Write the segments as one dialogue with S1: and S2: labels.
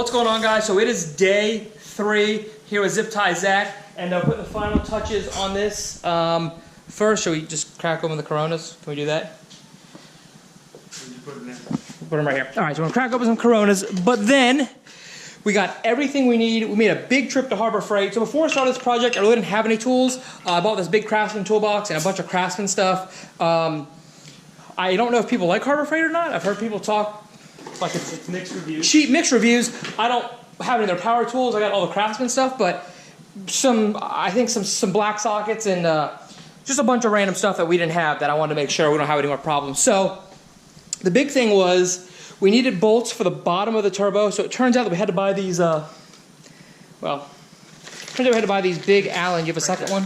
S1: what's going on, guys? So it is day 3 here with Zip Tie Zach, and putting the final touches on this. First, should we just crack open the Coronas? Can we do that?
S2: Where'd you put them in?
S1: Put them right here. All right, so we're gonna crack open some Coronas, but then we got everything we need. We made a big trip to Harbor Freight. So before I started this project, I really didn't have any tools. I bought this big Craftsman toolbox and a bunch of Craftsman stuff. I don't know if people like Harbor Freight or not. I've heard people talk like it's
S2: Mixed reviews.
S1: cheap mixed reviews. I don't have any of their power tools. I got all the Craftsman stuff, but I think some black sockets and just a bunch of random stuff that we didn't have that I wanted to make sure we don't have any more problems. So the big thing was we needed bolts for the bottom of the turbo. So it turns out that we had to buy these, turns out we had to buy these big Allen. You have a second one?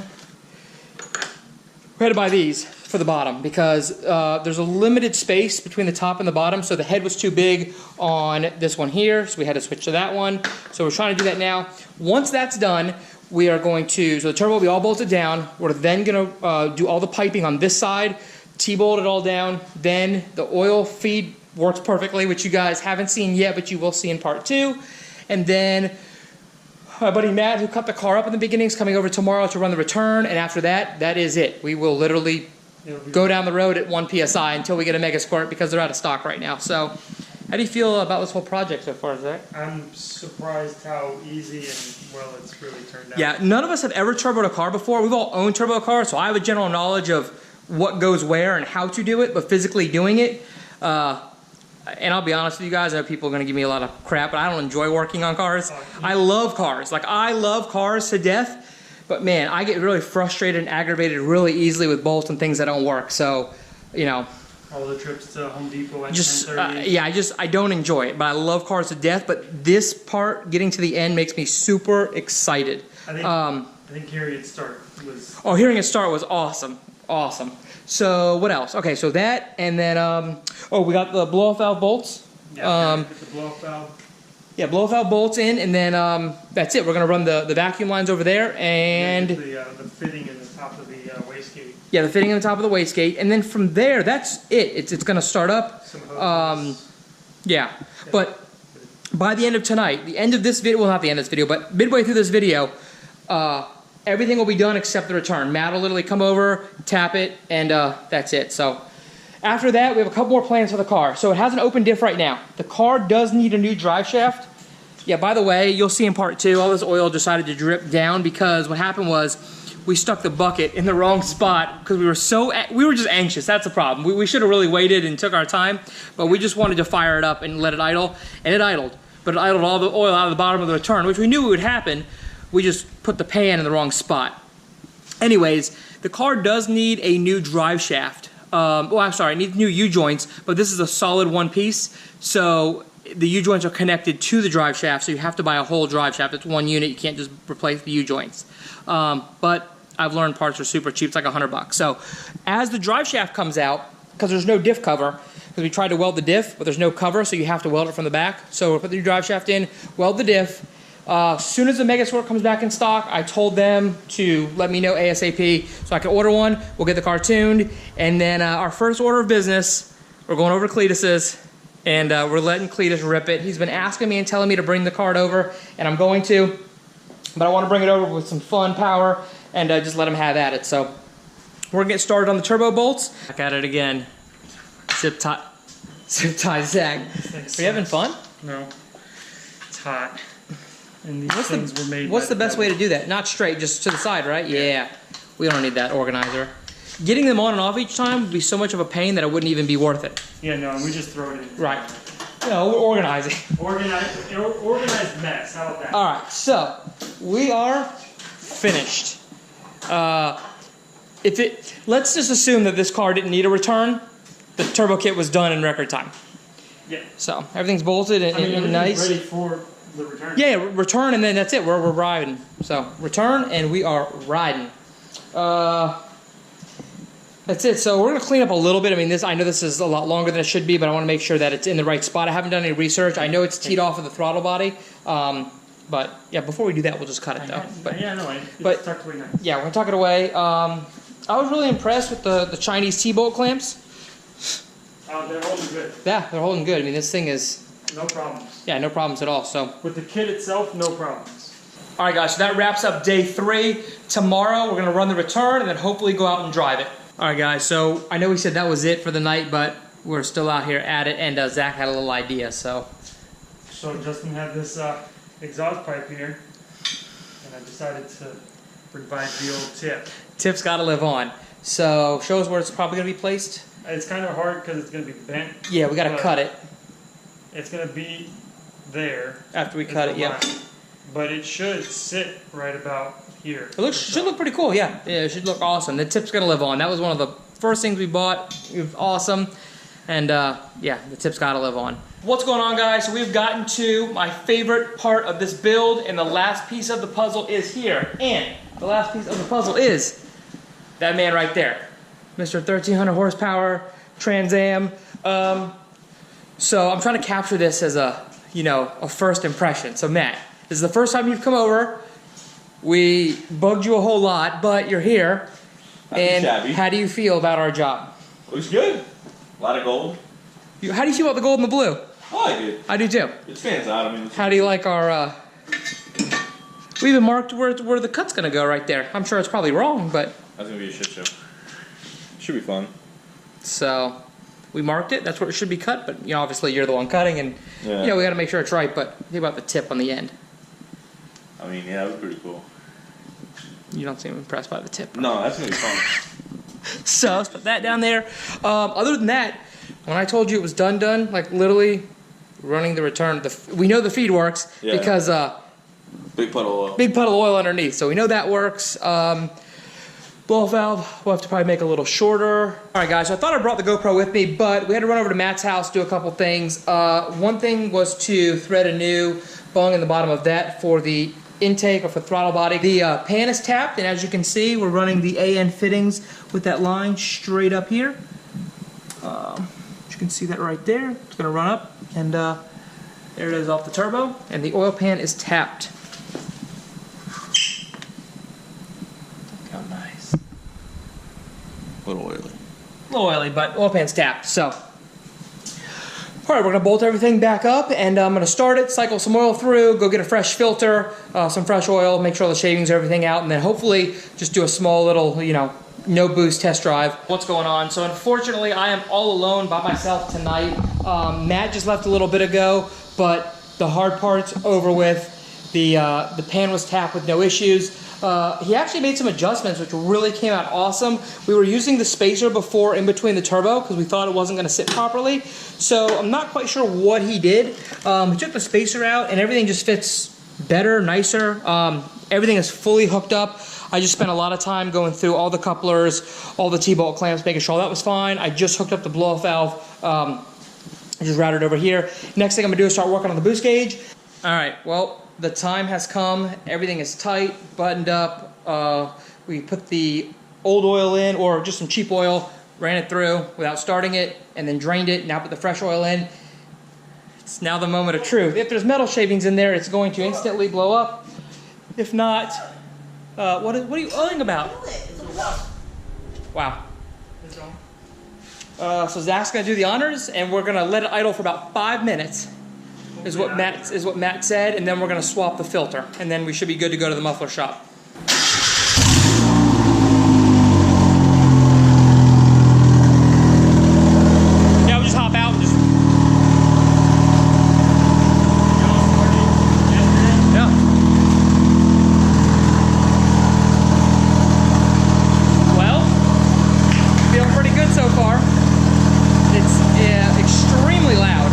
S1: We had to buy these for the bottom because there's a limited space between the top and the bottom, so the head was too big on this one here, so we had to switch to that one. So we're trying to do that now. Once that's done, we are going to, so the turbo will be all bolted down. We're then going to do all the piping on this side, T-bolt it all down. Then the oil feed works perfectly, which you guys haven't seen yet, but you will see in part 2. And then my buddy Matt, who cut the car up in the beginning, is coming over tomorrow to run the return, and after that, that is it. We will literally go down the road at 1 PSI until we get a Mega Squirt because they're out of stock right now. So, how do you feel about this whole project so far, Zach?
S2: I'm surprised how easy and well it's really turned out.
S1: Yeah, none of us have ever turboed a car before. We've all owned turbo cars, so I have a general knowledge of what goes where and how to do it, but physically doing it, and I'll be honest with you guys, I know people are going to give me a lot of crap, but I don't enjoy working on cars. I love cars. Like, I love cars to death. But man, I get really frustrated and aggravated really easily with bolts and things that don't work. So, you know,
S2: all the trips to Home Depot and
S1: just
S2: 1030.
S1: yeah, I don't enjoy it. But I love cars to death. But this part, getting to the end, makes me super excited.
S2: I think hearing it start was.
S1: Oh, hearing it start was awesome, awesome. So what else? Okay, so that, and then oh, we got the blow-off valve bolts.
S2: Yeah, get the blow-off valve.
S1: Yeah, blow-off valve bolts in, and then that's it. We're gonna run the vacuum lines over there, and
S2: the fitting in the top of the wastegate.
S1: yeah, the fitting in the top of the wastegate, and then from there, that's it. It's gonna start up. Yeah, but by the end of tonight, the end of this video, well, not the end of this video, but midway through this video, everything will be done except the return. Matt will literally come over, tap it, and that's it. So after that, we have a couple more plans for the car. So it has an open diff right now. The car does need a new drive shaft. Yeah, by the way, you'll see in part 2, all this oil decided to drip down because what happened was we stuck the bucket in the wrong spot because we were just anxious. That's the problem. We should have really waited and took our time, but we just wanted to fire it up and let it idle, and it idled. But it idled all the oil out of the bottom of the return, which we knew would happen. We just put the pan in the wrong spot. Anyways, the car does need a new drive shaft. Oh, I'm sorry, it needs new U-joints, but this is a solid one piece, so the U-joints are connected to the drive shaft, so you have to buy a whole drive shaft. It's one unit, you can't just replace the U-joints. But I've learned parts are super cheap, it's like $100. So as the drive shaft comes out, because there's no diff cover, because we tried to weld the diff, but there's no cover, so you have to weld it from the back. So we'll put the new drive shaft in, weld the diff. As soon as the Mega Squirt comes back in stock, I told them to let me know ASAP so I can order one. We'll get the car tuned, and then our first order of business, we're going over to Cletus's, and we're letting Cletus rip it. He's been asking me and telling me to bring the cart over, and I'm going to, but I want to bring it over with some fun power and just let him have at it. So we're gonna get started on the turbo bolts. Back at it again. Zip tie Zach. Are you having fun?
S2: No, it's hot. And these things were made.
S1: What's the best way to do that? Not straight, just to the side, right? Yeah. We don't need that organizer. Getting them on and off each time would be so much of a pain that it wouldn't even be worth it.
S2: Yeah, no, we just throw it in.
S1: Right. No, we're organizing.
S2: Organized mess. How about that?
S1: All right, so we are finished. Let's just assume that this car didn't need a return. The turbo kit was done in record time.
S2: Yeah.
S1: So everything's bolted and nice.
S2: Ready for the return.
S1: Yeah, return, and then that's it. We're riding. So return, and we are riding. That's it. So we're gonna clean up a little bit. I mean, I know this is a lot longer than it should be, but I want to make sure that it's in the right spot. I haven't done any research. I know it's teed off of the throttle body, but yeah. Before we do that, we'll just cut it though. But
S2: yeah, no, it's tucked away nice.
S1: Yeah, we're gonna tuck it away. I was really impressed with the Chinese T-bolt clamps.
S2: They're holding good.
S1: Yeah, they're holding good. I mean, this thing is
S2: no problems.
S1: Yeah, no problems at all. So
S2: With the kit itself, no problems.
S1: all right, guys, so that wraps up day 3. Tomorrow, we're gonna run the return and then hopefully go out and drive it. All right, guys, so I know we said that was it for the night, but we're still out here at it, and Zach had a little idea, so.
S2: So Justin had this exhaust pipe here, and I decided to provide the old tip.
S1: Tip's gotta live on. So, show us where it's probably gonna be placed.
S2: It's kind of hard because it's going to be bent.
S1: Yeah, we gotta cut it
S2: It's going to be there.
S1: after we cut it, yeah.
S2: But it should sit right about here.
S1: It should look pretty cool, yeah. Yeah, it should look awesome. The tip's gonna live on. That was one of the first things we bought. It was awesome. And yeah, the tip's gotta live on. What's going on, guys? So we've gotten to my favorite part of this build, and the last piece of the puzzle is here. And the last piece of the puzzle is that man right there. Mr. 1300 horsepower Trans Am. So I'm trying to capture this as a first impression. So Matt, this is the first time you've come over. We bugged you a whole lot, but you're here. And how do you feel about our job?
S3: Looks good. A lot of gold.
S1: How do you feel about the gold and the blue?
S3: I like it.
S1: I do too.
S3: It stands out. I mean,
S1: How do you like our, we even marked where the cut's gonna go right there. I'm sure it's probably wrong, but.
S3: That's gonna be a shit show. Should be fun.
S1: So, we marked it. That's where it should be cut, but obviously you're the one cutting, and we gotta make sure it's right, but think about the tip on the end.
S3: I mean, yeah, it was pretty cool.
S1: You don't seem impressed by the tip.
S3: No, that's gonna be fun.
S1: So, let's put that down there. Other than that, when I told you it was done, like literally running the return, we know the feed works because
S3: big puddle of oil.
S1: Big puddle of oil underneath, so we know that works. Blow-off valve, we'll have to probably make a little shorter. All right, guys, so I thought I brought the GoPro with me, but we had to run over to Matt's house, do a couple things. One thing was to thread a new bung in the bottom of that for the intake or for throttle body. The pan is tapped, and as you can see, we're running the AN fittings with that line straight up here. You can see that right there. It's gonna run up, and there it is off the turbo, and the oil pan is tapped. Look how nice.
S3: A little oily.
S1: A little oily, but oil pan's tapped, so. All right, we're gonna bolt everything back up, and I'm gonna start it, cycle some oil through, go get a fresh filter, some fresh oil, make sure all the shavings are everything out, and then hopefully just do a small little, no boost test drive. What's going on? So unfortunately, I am all alone by myself tonight. Matt just left a little bit ago, but the hard part's over with. The pan was tapped with no issues. He actually made some adjustments, which really came out awesome. We were using the spacer before in between the turbo because we thought it wasn't going to sit properly. So I'm not quite sure what he did. He took the spacer out, and everything just fits better, nicer. Everything is fully hooked up. I just spent a lot of time going through all the couplers, all the T-bolt clamps, making sure all that was fine. I just hooked up the blow-off valve. I just routed over here. Next thing I'm gonna do is start working on the boost gauge. All right, well, the time has come. Everything is tight, buttoned up. We put the old oil in, or just some cheap oil, ran it through without starting it, and then drained it. Now put the fresh oil in. It's now the moment of truth. If there's metal shavings in there, it's going to instantly blow up. If not, what are you oiling about? Wow. So Zach's gonna do the honors, and we're gonna let it idle for about 5 minutes. Is what Matt said, and then we're gonna swap the filter, and then we should be good to go to the muffler shop. Yeah, we'll just hop out and just. Yeah. Well, feeling pretty good so far. It's extremely loud.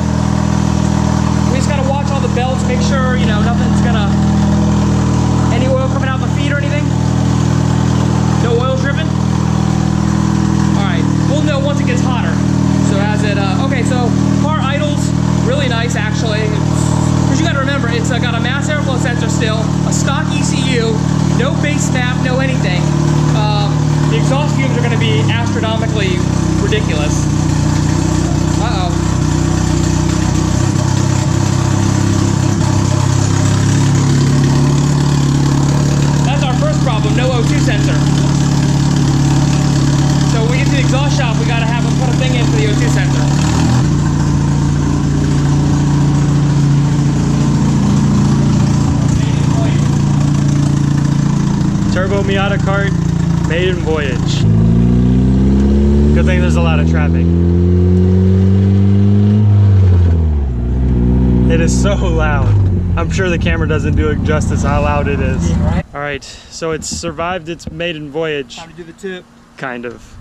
S1: We just gotta watch all the belts, make sure, nothing's gonna, any oil coming out the feed or anything? No oil dripping? Alright, we'll know once it gets hotter. So as it, okay, so car idles, really nice actually. Because you gotta remember, it's got a mass airflow sensor still, a stock ECU, no base map, no anything. The exhaust fumes are gonna be astronomically ridiculous. Uh-oh. Problem, no O2 sensor. So when we get to the exhaust shop, we gotta have them put a thing in for the O2 sensor.
S2: turbo Miata Kart, Maiden voyage. Good thing there's a lot of traffic. It is so loud. I'm sure the camera doesn't do it justice how loud it is.
S1: Yeah, right.
S2: All right, so it's survived its maiden voyage.
S1: Time to do the tip.
S2: Kind of.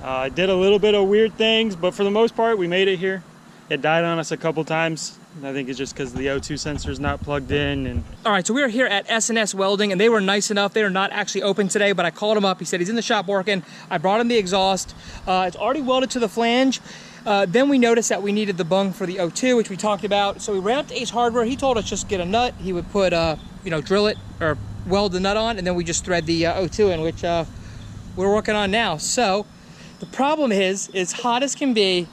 S2: I did a little bit of weird things, but for the most part, we made it here. It died on us a couple times. I think it's just because the O2 sensor is not plugged in. And
S1: all right, so we are here at S&S Welding, and they were nice enough. They are not actually open today, but I called him up. He said he's in the shop working. I brought him the exhaust. It's already welded to the flange. Then we noticed that we needed the bung for the O2, which we talked about. So we ran up to Ace Hardware. He told us just get a nut. He would put, drill it or weld the nut on, and then we just thread the O2 in, which we're working on now. So the problem is hot as can be.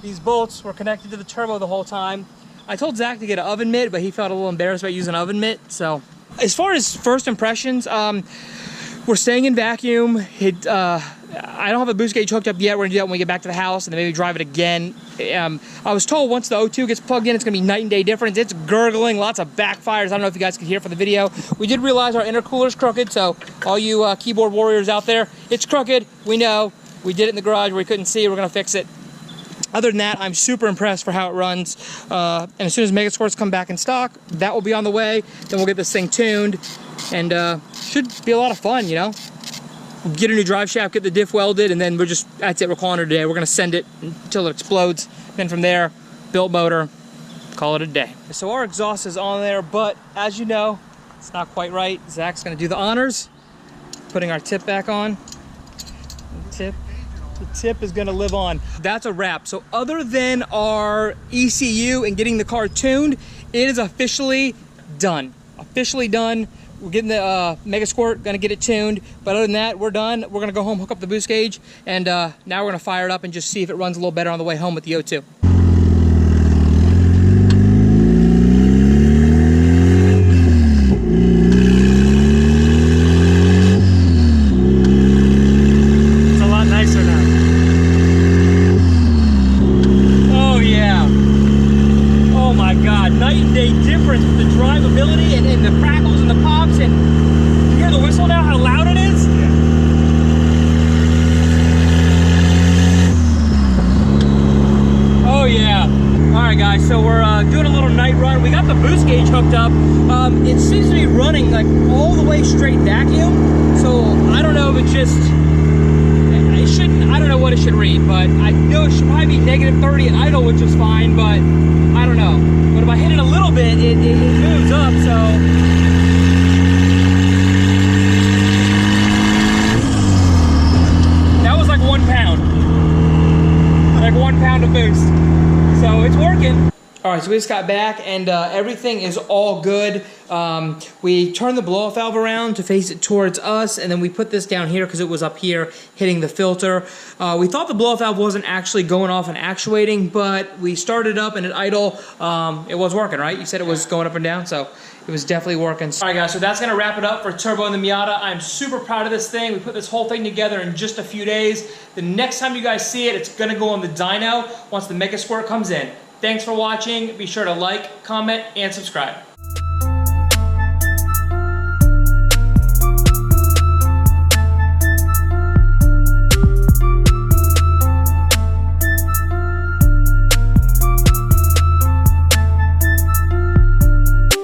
S1: These bolts were connected to the turbo the whole time. I told Zach to get an oven mitt, but he felt a little embarrassed about using an oven mitt. So as far as first impressions, we're staying in vacuum. I don't have a boost gauge hooked up yet. We're gonna do that when we get back to the house and then maybe drive it again. I was told once the O2 gets plugged in, it's gonna be night and day difference. It's gurgling, lots of backfires. I don't know if you guys could hear from the video. We did realize our intercooler's crooked, so all you keyboard warriors out there, it's crooked. We know. We did it in the garage where we couldn't see. We're gonna fix it. Other than that, I'm super impressed for how it runs. And as soon as Megasquirts come back in stock, that will be on the way. Then we'll get this thing tuned, and should be a lot of fun, you know? We'll get a new drive shaft, get the diff welded, and then that's it, we're calling it a day. We're gonna send it until it explodes. Then from there, built motor, call it a day. So our exhaust is on there, but as you know, it's not quite right. Zach's gonna do the honors, putting our tip back on. The tip is gonna live on. That's a wrap. So other than our ECU and getting the car tuned, it is officially done. Officially done. We're getting the Megasquirt, gonna get it tuned. But other than that, we're done. We're gonna go home, hook up the boost gauge, and now we're gonna fire it up and just see if it runs a little better on the way home with the O2. Night and day difference with the drivability and the crackles and the pops, and you hear the whistle now, how loud it is? Yeah. Oh yeah. Alright guys, so we're doing a little night run. We got the boost gauge hooked up. It seems to be running like all the way straight vacuum, so I don't know if it just, it shouldn't, I don't know what it should read, but I know it should probably be -30 at idle, which is fine, but I don't know. But if I hit it a little bit, it moves up, so. That was like 1 pound. Like 1 pound of boost. So it's working. All right, so we just got back and everything is all good. We turned the blow-off valve around to face it towards us, and then we put this down here because it was up here hitting the filter. We thought the blow-off valve wasn't actually going off and actuating, but we started up and at idle, it was working, right? You said it was going up and down, so it was definitely working. All right, guys, so that's gonna wrap it up for Turbo and the Miata. I'm super proud of this thing. We put this whole thing together in just a few days. The next time you guys see it, it's gonna go on the dyno once the Megasquirt comes in. Thanks for watching. Be sure to like, comment, and subscribe.